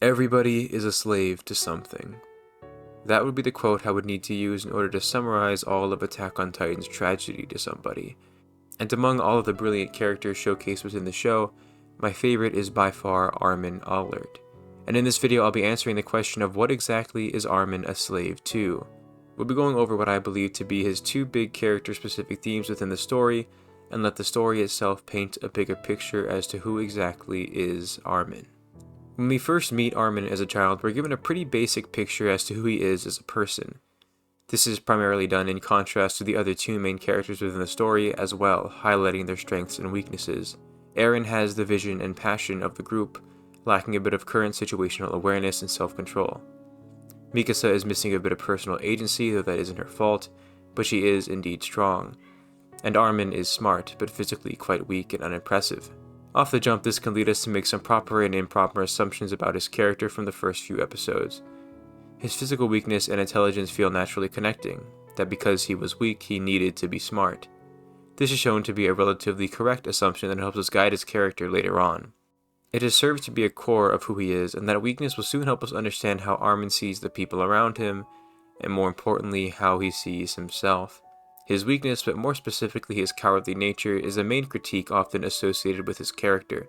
Everybody is a slave to something. That would be the quote I would need to use in order to summarize all of Attack on Titan's tragedy to somebody. And among all of the brilliant characters showcased within the show, my favorite is by far Armin Allard. And in this video I'll be answering the question of what exactly is Armin a slave to? We'll be going over what I believe to be his two big character-specific themes within the story, and let the story itself paint a bigger picture as to who exactly is Armin. When we first meet Armin as a child, we're given a pretty basic picture as to who he is as a person. This is primarily done in contrast to the other two main characters within the story as well, highlighting their strengths and weaknesses. Eren has the vision and passion of the group, lacking a bit of current situational awareness and self-control. Mikasa is missing a bit of personal agency, though that isn't her fault, but she is indeed strong. And Armin is smart, but physically quite weak and unimpressive. Off the jump, this can lead us to make some proper and improper assumptions about his character from the first few episodes. His physical weakness and intelligence feel naturally connecting, that because he was weak, he needed to be smart. This is shown to be a relatively correct assumption that helps us guide his character later on. It has served to be a core of who he is, and that weakness will soon help us understand how Armin sees the people around him, and more importantly, how he sees himself. His weakness, but more specifically his cowardly nature, is a main critique often associated with his character.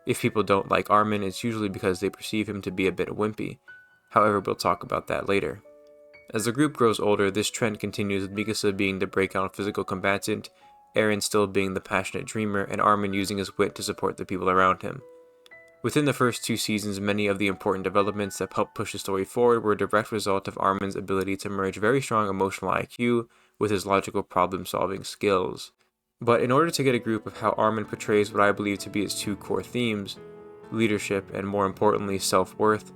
If people don't like Armin, it's usually because they perceive him to be a bit wimpy. However, we'll talk about that later. As the group grows older, this trend continues with Mikasa being the breakout physical combatant, Eren still being the passionate dreamer, and Armin using his wit to support the people around him. Within the first two seasons, many of the important developments that helped push the story forward were a direct result of Armin's ability to merge very strong emotional IQ with his logical problem-solving skills. But in order to get a group of how Armin portrays what I believe to be his two core themes, leadership and more importantly self-worth,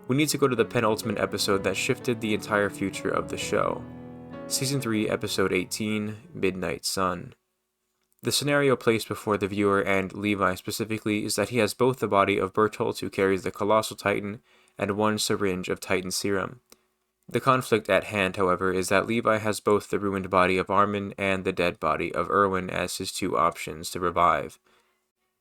we need to go to the penultimate episode that shifted the entire future of the show. Season 3, Episode 18, Midnight Sun. The scenario placed before the viewer and Levi specifically is that he has both the body of Bertolt, who carries the Colossal Titan, and one syringe of Titan serum. The conflict at hand, however, is that Levi has both the ruined body of Armin and the dead body of Erwin as his two options to revive.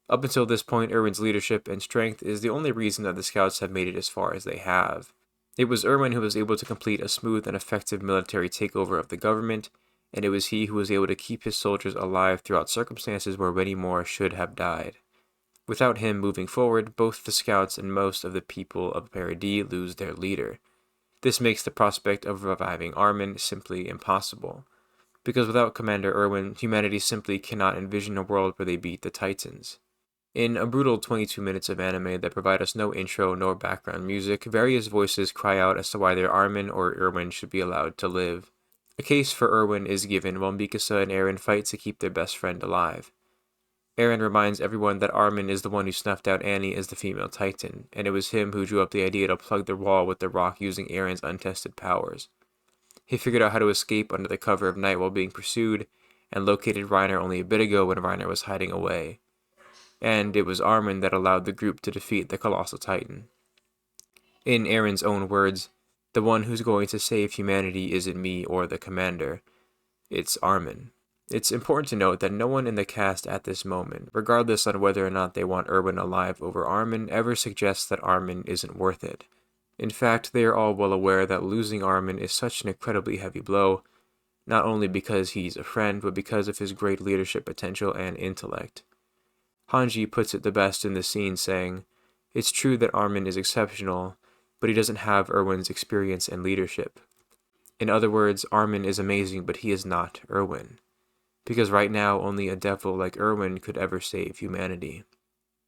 Up until this point, Erwin's leadership and strength is the only reason that the scouts have made it as far as they have. It was Erwin who was able to complete a smooth and effective military takeover of the government, and it was he who was able to keep his soldiers alive throughout circumstances where many more should have died. Without him moving forward, both the scouts and most of the people of Paradis lose their leader. This makes the prospect of reviving Armin simply impossible, because without Commander Erwin, humanity simply cannot envision a world where they beat the Titans. In a brutal 22 minutes of anime that provide us no intro nor background music, various voices cry out as to why either Armin or Erwin should be allowed to live. A case for Erwin is given while Mikasa and Eren fight to keep their best friend alive. Eren reminds everyone that Armin is the one who snuffed out Annie as the female Titan, and it was him who drew up the idea to plug the wall with the rock using Eren's untested powers. He figured out how to escape under the cover of night while being pursued, and located Reiner only a bit ago when Reiner was hiding away. And it was Armin that allowed the group to defeat the Colossal Titan. In Eren's own words, the one who's going to save humanity isn't me or the commander, it's Armin. It's important to note that no one in the cast at this moment, regardless on whether or not they want Erwin alive over Armin, ever suggests that Armin isn't worth it. In fact, they are all well aware that losing Armin is such an incredibly heavy blow, not only because he's a friend, but because of his great leadership potential and intellect. Hanji puts it the best in the scene, saying, "It's true that Armin is exceptional, but he doesn't have Erwin's experience and leadership." In other words, Armin is amazing, but he is not Erwin. Because right now, only a devil like Erwin could ever save humanity.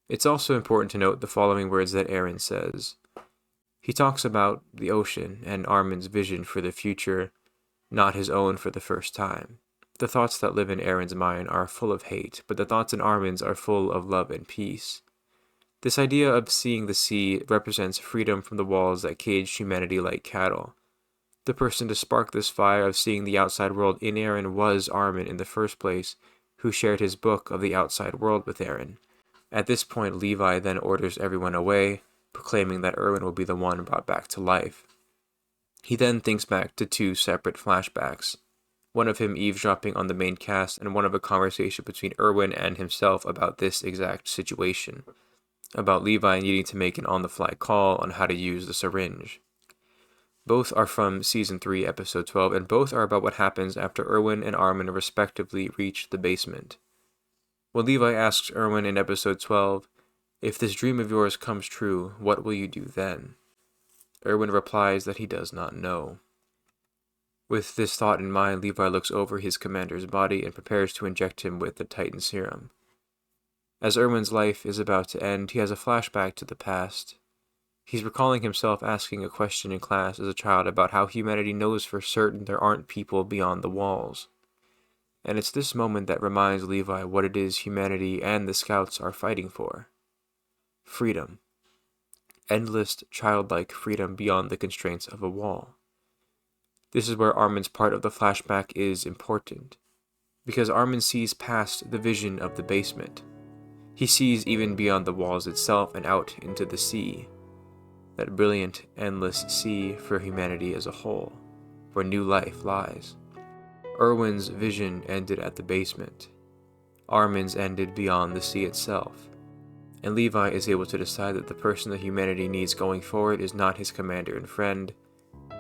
It's also important to note the following words that Eren says. He talks about the ocean and Armin's vision for the future, not his own for the first time. The thoughts that live in Eren's mind are full of hate, but the thoughts in Armin's are full of love and peace. This idea of seeing the sea represents freedom from the walls that cage humanity like cattle. The person to spark this fire of seeing the outside world in Eren was Armin in the first place, who shared his book of the outside world with Eren. At this point, Levi then orders everyone away, proclaiming that Erwin will be the one brought back to life. He then thinks back to two separate flashbacks, one of him eavesdropping on the main cast and one of a conversation between Erwin and himself about this exact situation. about Levi needing to make an on-the-fly call on how to use the syringe. Both are from Season 3, Episode 12, and both are about what happens after Erwin and Armin respectively reach the basement. When Levi asks Erwin in Episode 12, "If this dream of yours comes true, what will you do then?" Erwin replies that he does not know. With this thought in mind, Levi looks over his commander's body and prepares to inject him with the Titan serum. As Erwin's life is about to end, he has a flashback to the past. He's recalling himself asking a question in class as a child about how humanity knows for certain there aren't people beyond the walls. And it's this moment that reminds Levi what it is humanity and the Scouts are fighting for. Freedom. Endless, childlike freedom beyond the constraints of a wall. This is where Armin's part of the flashback is important, because Armin sees past the vision of the basement. He sees even beyond the walls itself and out into the sea. That brilliant, endless sea for humanity as a whole, where new life lies. Erwin's vision ended at the basement. Armin's ended beyond the sea itself. And Levi is able to decide that the person that humanity needs going forward is not his commander and friend,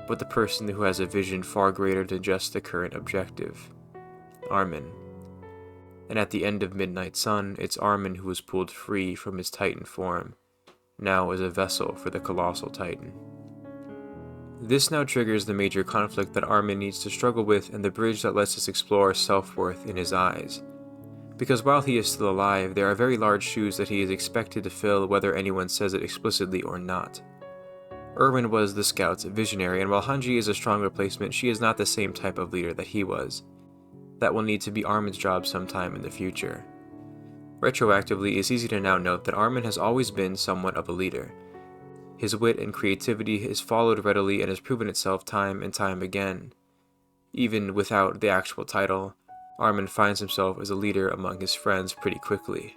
but the person who has a vision far greater than just the current objective. Armin. And at the end of Midnight Sun, it's Armin who is pulled free from his Titan form, now as a vessel for the Colossal Titan. This now triggers the major conflict that Armin needs to struggle with and the bridge that lets us explore self-worth in his eyes. Because while he is still alive, there are very large shoes that he is expected to fill whether anyone says it explicitly or not. Erwin was the Scout's visionary, and while Hanji is a strong replacement, she is not the same type of leader that he was. That will need to be Armin's job sometime in the future. Retroactively, it's easy to now note that Armin has always been somewhat of a leader. His wit and creativity is followed readily and has proven itself time and time again. Even without the actual title, Armin finds himself as a leader among his friends pretty quickly.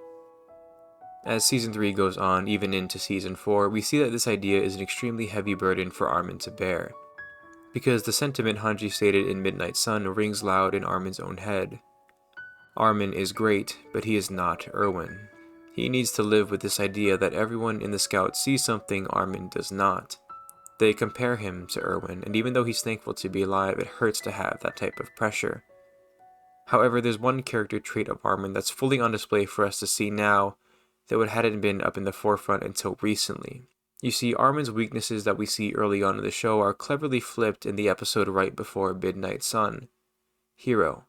As Season 3 goes on, even into Season 4, we see that this idea is an extremely heavy burden for Armin to bear, because the sentiment Hanji stated in Midnight Sun rings loud in Armin's own head. Armin is great, but he is not Erwin. He needs to live with this idea that everyone in the Scouts sees something Armin does not. They compare him to Erwin, and even though he's thankful to be alive, it hurts to have that type of pressure. However, there's one character trait of Armin that's fully on display for us to see now that hadn't been up in the forefront until recently. You see, Armin's weaknesses that we see early on in the show are cleverly flipped in the episode right before Midnight Sun. Hero.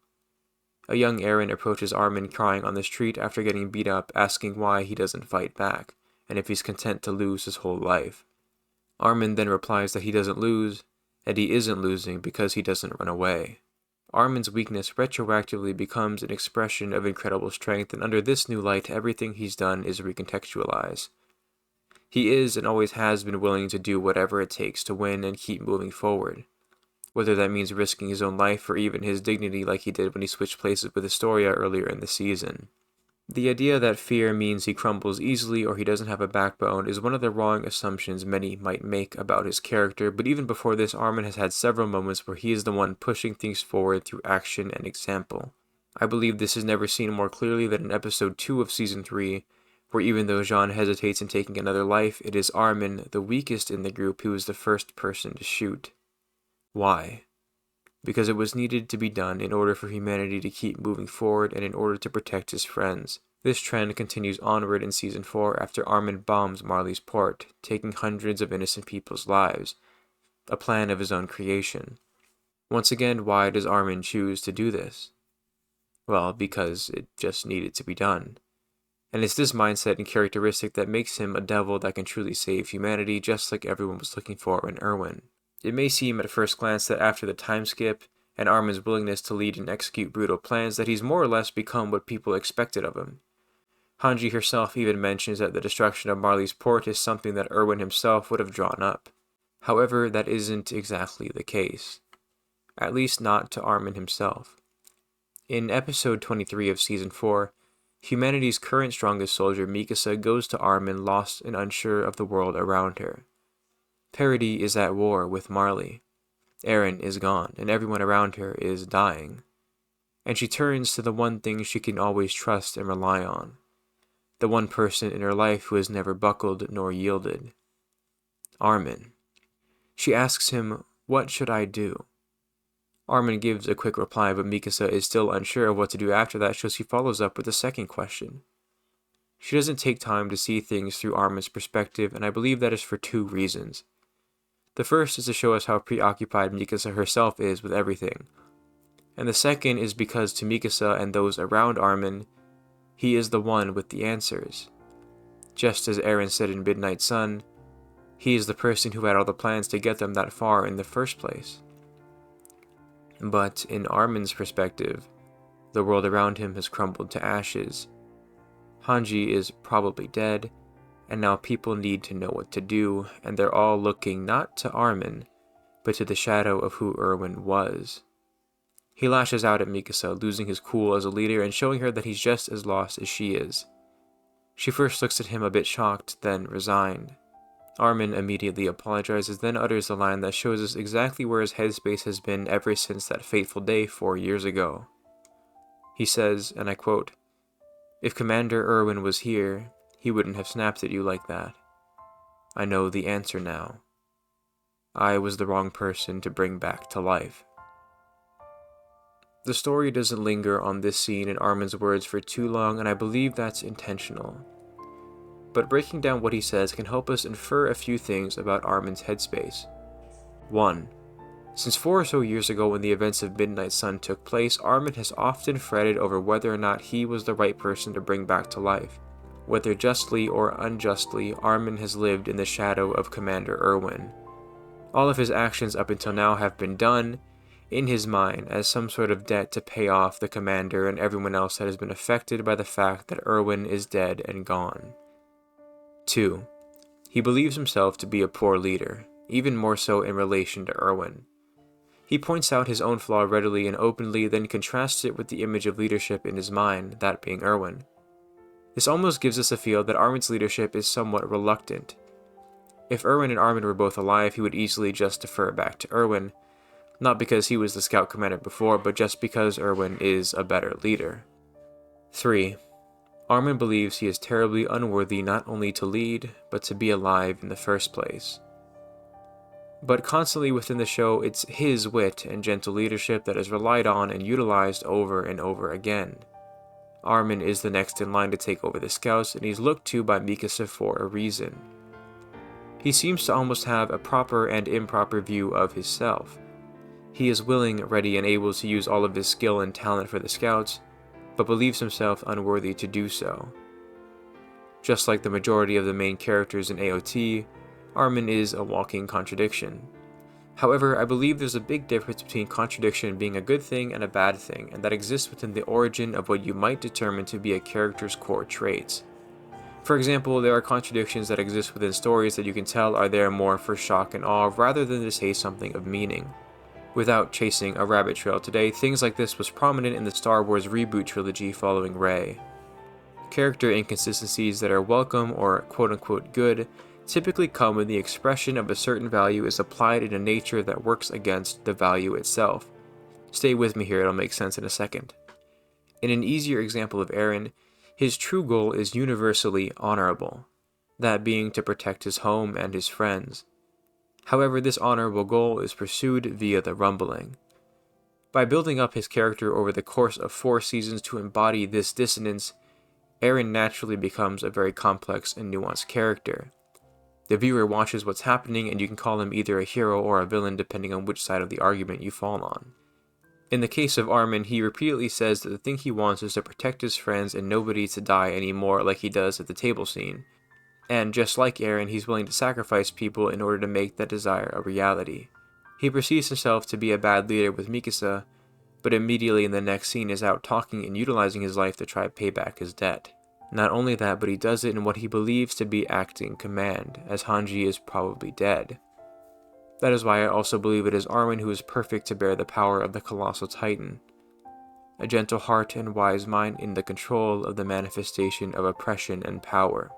A young Eren approaches Armin crying on the street after getting beat up, asking why he doesn't fight back, and if he's content to lose his whole life. Armin then replies that he doesn't lose, and he isn't losing because he doesn't run away. Armin's weakness retroactively becomes an expression of incredible strength, and under this new light, everything he's done is recontextualized. He is and always has been willing to do whatever it takes to win and keep moving forward, whether that means risking his own life or even his dignity like he did when he switched places with Historia earlier in the season. The idea that fear means he crumbles easily or he doesn't have a backbone is one of the wrong assumptions many might make about his character, but even before this, Armin has had several moments where he is the one pushing things forward through action and example. I believe this is never seen more clearly than in Episode 2 of Season 3, where even though Jean hesitates in taking another life, it is Armin, the weakest in the group, who is the first person to shoot. Why? Because it was needed to be done in order for humanity to keep moving forward and in order to protect his friends. This trend continues onward in Season 4 after Armin bombs Marley's port, taking hundreds of innocent people's lives, a plan of his own creation. Once again, why does Armin choose to do this? Well, because it just needed to be done. And it's this mindset and characteristic that makes him a devil that can truly save humanity, just like everyone was looking for in Erwin. It may seem at first glance that after the time skip and Armin's willingness to lead and execute brutal plans that he's more or less become what people expected of him. Hanji herself even mentions that the destruction of Marley's port is something that Erwin himself would have drawn up. However, that isn't exactly the case. At least not to Armin himself. In episode 23 of Season 4, humanity's current strongest soldier, Mikasa, goes to Armin lost and unsure of the world around her. Parody is at war with Marley. Eren is gone, and everyone around her is dying. And she turns to the one thing she can always trust and rely on. the one person in her life who has never buckled nor yielded. Armin. She asks him, "What should I do?" Armin gives a quick reply, but Mikasa is still unsure of what to do after that, so she follows up with a second question. She doesn't take time to see things through Armin's perspective, and I believe that is for two reasons. The first is to show us how preoccupied Mikasa herself is with everything, and the second is because to Mikasa and those around Armin, he is the one with the answers. Just as Eren said in Midnight Sun, he is the person who had all the plans to get them that far in the first place. But in Armin's perspective, the world around him has crumbled to ashes. Hanji is probably dead, and now people need to know what to do, and they're all looking not to Armin, but to the shadow of who Erwin was. He lashes out at Mikasa, losing his cool as a leader and showing her that he's just as lost as she is. She first looks at him a bit shocked, then resigned. Armin immediately apologizes, then utters the line that shows us exactly where his headspace has been ever since that fateful day 4 years ago. He says, and I quote, "If Commander Erwin was here, he wouldn't have snapped at you like that. I know the answer now. I was the wrong person to bring back to life." The story doesn't linger on this scene in Armin's words for too long, and I believe that's intentional. But breaking down what he says can help us infer a few things about Armin's headspace. 1. Since 4 or so years ago when the events of Midnight Sun took place, Armin has often fretted over whether or not he was the right person to bring back to life. Whether justly or unjustly, Armin has lived in the shadow of Commander Erwin. All of his actions up until now have been done, in his mind, as some sort of debt to pay off the commander and everyone else that has been affected by the fact that Erwin is dead and gone. 2. He believes himself to be a poor leader, even more so in relation to Erwin. He points out his own flaw readily and openly, then contrasts it with the image of leadership in his mind, that being Erwin. This almost gives us a feel that Armin's leadership is somewhat reluctant. If Erwin and Armin were both alive, he would easily just defer back to Erwin, not because he was the scout commander before, but just because Erwin is a better leader. 3. Armin believes he is terribly unworthy not only to lead, but to be alive in the first place. But constantly within the show, it's his wit and gentle leadership that is relied on and utilized over and over again. Armin is the next in line to take over the scouts, and he's looked to by Mikasa for a reason. He seems to almost have a proper and improper view of himself. He is willing, ready, and able to use all of his skill and talent for the scouts, but believes himself unworthy to do so. Just like the majority of the main characters in AOT, Armin is a walking contradiction. However, I believe there's a big difference between contradiction being a good thing and a bad thing, and that exists within the origin of what you might determine to be a character's core traits. For example, there are contradictions that exist within stories that you can tell are there more for shock and awe rather than to say something of meaning. Without chasing a rabbit trail today, things like this was prominent in the Star Wars reboot trilogy following Rey. Character inconsistencies that are welcome or quote-unquote good typically come when the expression of a certain value is applied in a nature that works against the value itself. Stay with me here, it'll make sense in a second. In an easier example of Eren, his true goal is universally honorable, that being to protect his home and his friends. However, this honorable goal is pursued via the rumbling. By building up his character over the course of 4 seasons to embody this dissonance, Eren naturally becomes a very complex and nuanced character. The viewer watches what's happening, and you can call him either a hero or a villain depending on which side of the argument you fall on. In the case of Armin, he repeatedly says that the thing he wants is to protect his friends and nobody to die anymore, like he does at the table scene. And just like Eren, he's willing to sacrifice people in order to make that desire a reality. He perceives himself to be a bad leader with Mikasa, but immediately in the next scene is out talking and utilizing his life to try to pay back his debt. Not only that, but he does it in what he believes to be acting command, as Hanji is probably dead. That is why I also believe it is Armin who is perfect to bear the power of the Colossal Titan. A gentle heart and wise mind in the control of the manifestation of oppression and power.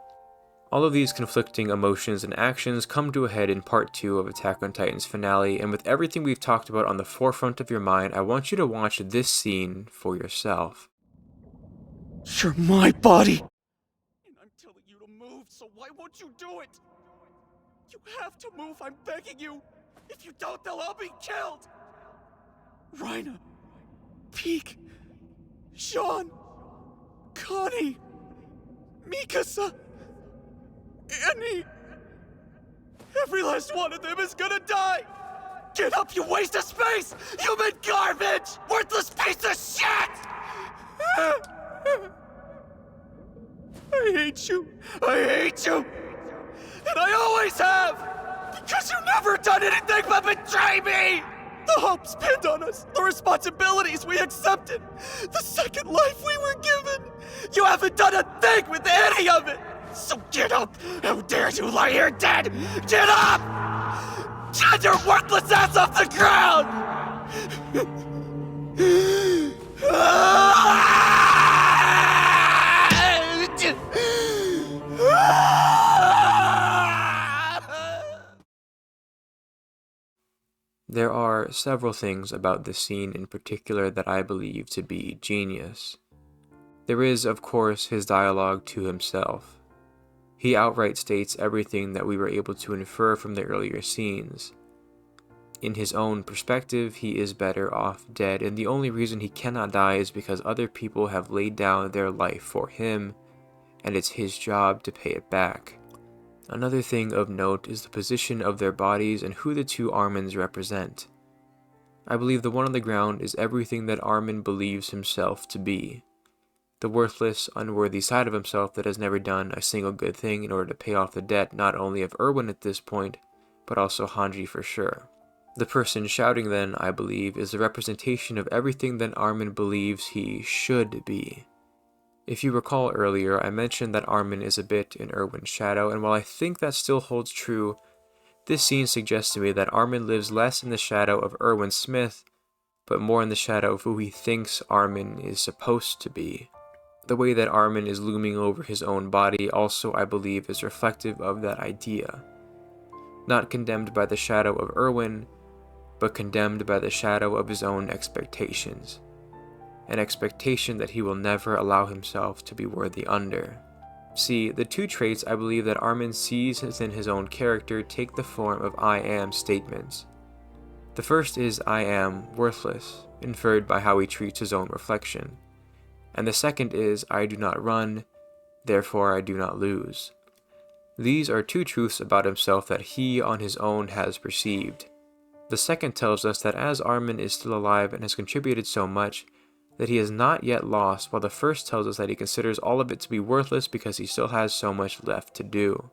All of these conflicting emotions and actions come to a head in Part 2 of Attack on Titan's finale, and with everything we've talked about on the forefront of your mind, I want you to watch this scene for yourself. You're my body, and won't you do it? You have to move, I'm begging you. If you don't, they'll all be killed. Raina, Peek, Sean, Connie, Mikasa, Annie. Every last one of them is gonna die! Get up, you waste of space! Human garbage! Worthless piece of shit! I hate you! I hate you! And I always have! Because you've never done anything but betray me! The hopes pinned on us, the responsibilities we accepted, the second life we were given! You haven't done a thing with any of it! So get up! How dare you lie here dead! Get up! Get your worthless ass off the ground! There are several things about this scene in particular that I believe to be genius. There is, of course, his dialogue to himself. He outright states everything that we were able to infer from the earlier scenes. In his own perspective, he is better off dead, and the only reason he cannot die is because other people have laid down their life for him, and it's his job to pay it back. Another thing of note is the position of their bodies and who the two Armins represent. I believe the one on the ground is everything that Armin believes himself to be. The worthless, unworthy side of himself that has never done a single good thing in order to pay off the debt not only of Erwin at this point, but also Hanji for sure. The person shouting then, I believe, is the representation of everything that Armin believes he should be. If you recall earlier, I mentioned that Armin is a bit in Erwin's shadow, and while I think that still holds true, this scene suggests to me that Armin lives less in the shadow of Erwin Smith, but more in the shadow of who he thinks Armin is supposed to be. The way that Armin is looming over his own body also, I believe, is reflective of that idea. Not condemned by the shadow of Erwin, but condemned by the shadow of his own expectations. An expectation that he will never allow himself to be worthy under. See, the two traits I believe that Armin sees within his own character take the form of I am statements. The first is I am worthless, inferred by how he treats his own reflection. And the second is, I do not run, therefore I do not lose. These are two truths about himself that he on his own has perceived. The second tells us that as Armin is still alive and has contributed so much, that he has not yet lost, while the first tells us that he considers all of it to be worthless because he still has so much left to do.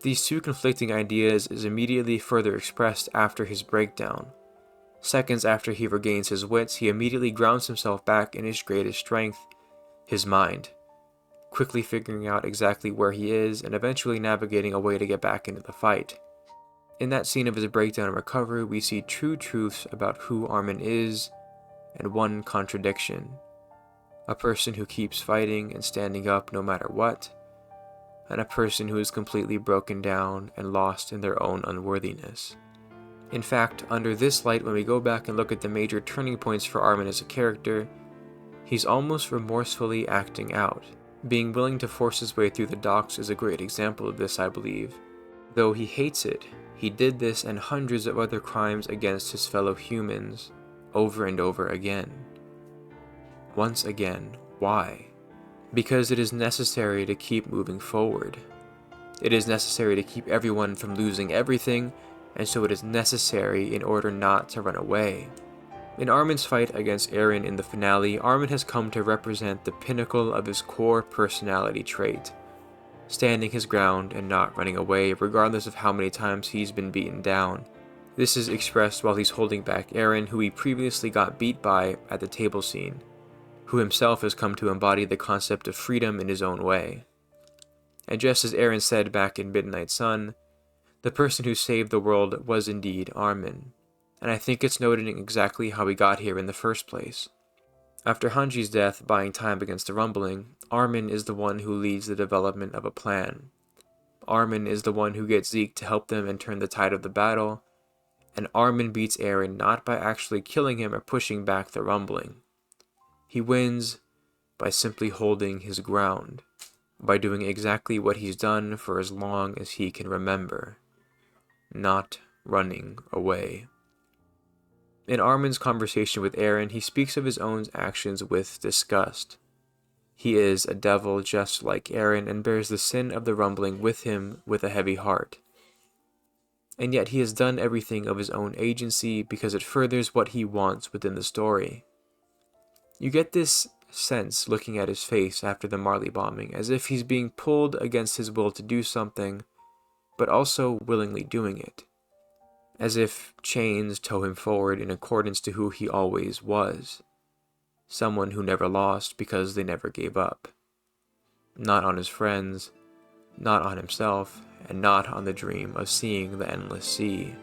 These two conflicting ideas is immediately further expressed after his breakdown. Seconds after he regains his wits, he immediately grounds himself back in his greatest strength, his mind, quickly figuring out exactly where he is and eventually navigating a way to get back into the fight. In that scene of his breakdown and recovery, we see true truths about who Armin is, and one contradiction. A person who keeps fighting and standing up no matter what, and a person who is completely broken down and lost in their own unworthiness. In fact, under this light, when we go back and look at the major turning points for Armin as a character, he's almost remorsefully acting out. Being willing to force his way through the docks is a great example of this, I believe. Though he hates it, he did this and hundreds of other crimes against his fellow humans, over and over again. Once again, why? Because it is necessary to keep moving forward. It is necessary to keep everyone from losing everything, and so it is necessary in order not to run away. In Armin's fight against Eren in the finale, Armin has come to represent the pinnacle of his core personality trait, standing his ground and not running away regardless of how many times he's been beaten down. This is expressed while he's holding back Eren, who he previously got beat by at the table scene, who himself has come to embody the concept of freedom in his own way. And just as Eren said back in Midnight Sun, the person who saved the world was indeed Armin, and I think it's noting exactly how we got here in the first place. After Hanji's death, buying time against the rumbling, Armin is the one who leads the development of a plan. Armin is the one who gets Zeke to help them and turn the tide of the battle, and Armin beats Eren not by actually killing him or pushing back the rumbling. He wins by simply holding his ground, by doing exactly what he's done for as long as he can remember, not running away. In Armin's conversation with Aaron, he speaks of his own actions with disgust. He is a devil just like Aaron and bears the sin of the rumbling with him with a heavy heart. And yet he has done everything of his own agency because it furthers what he wants within the story. You get this sense looking at his face after the Marley bombing, as if he's being pulled against his will to do something, but also willingly doing it. As if chains tow him forward in accordance to who he always was. Someone who never lost because they never gave up. Not on his friends, not on himself, and not on the dream of seeing the endless sea.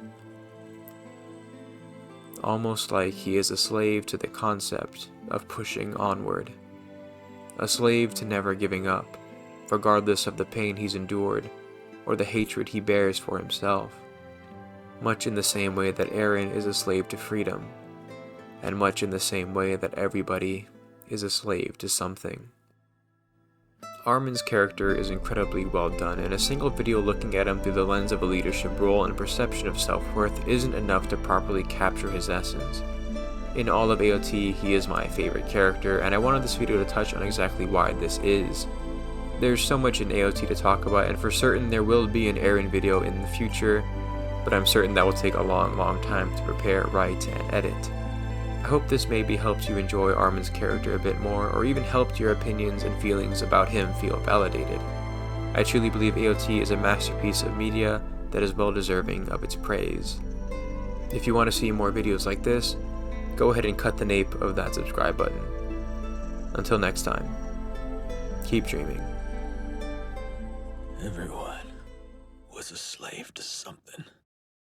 Almost like he is a slave to the concept of pushing onward. A slave to never giving up, regardless of the pain he's endured, or the hatred he bears for himself. Much in the same way that Aaron is a slave to freedom, and much in the same way that everybody is a slave to something. Armin's character is incredibly well done, and a single video looking at him through the lens of a leadership role and perception of self-worth isn't enough to properly capture his essence. In all of AOT, he is my favorite character, and I wanted this video to touch on exactly why this is. There's so much in AOT to talk about, and for certain there will be an Aaron video in the future, but I'm certain that will take a long time to prepare, write, and edit. I hope this maybe helped you enjoy Armin's character a bit more, or even helped your opinions and feelings about him feel validated. I truly believe AOT is a masterpiece of media that is well deserving of its praise. If you want to see more videos like this, go ahead and cut the nape of that subscribe button. Until next time, keep dreaming. Everyone was a slave to something.